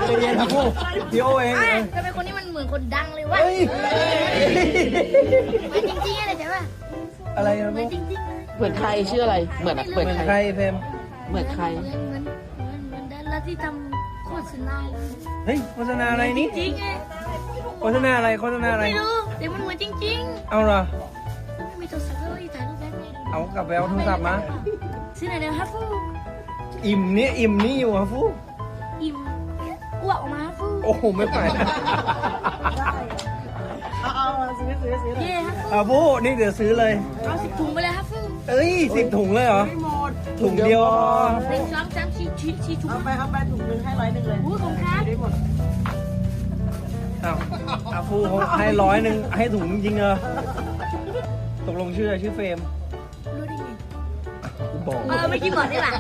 ใจเย็นครับพูพี่โอเอง ทำไมคนนี้มันเหมือนคนดังเลยวะ เฮ้ย เหมือนจริงๆอะไรใช่ปะ อะไรนะ เหมื พู อนจริงๆเลย เหมือนใครชื่ออะไรเหมือนเหมือน เหมือน ใค ใค ร รเฟม เหมือนใคร เหมือนดาราที่ทำโฆษณาเลย เฮ้ยโฆษณาอะไรนี่ จริงไง โฆษณาอะไรโฆษณาอะไร ไม่รู้แต่มันเหมือนจริง เอาเหรอ ๆไม่มีโทรศัพท์เลยถ่ายรูปได้ไหม เอากลับไปเอาโทรศัพท์มา ซื้อไหนเดี๋ยวฮัฟฟู อิ่มนี่อยู่อะฟู อิ่มอ้วกออกมาฮัฟฟู โอ้โหไม่ไป เอาซื้อ เย่ฮัฟฟู อ่ะฟูนี่เดี๋ยวซื้อเลย เอา10 ถุงไปเลยฮัฟฟู เอ้ย10 ถุงเลยเหรอ ไม่หมด ถุงเดียว 1 2 3 4 ถุง เอาไปถุงนึงให้100เลย อู้ของครับ ได้หมด อ้าวอาฟูเขาให้100ให้ถุงจริงๆเหรอตกลงชื่ออะไรชื่อเฟรม รู้ได้ไง กูบอก ไม่กินหมดได้ป่ะ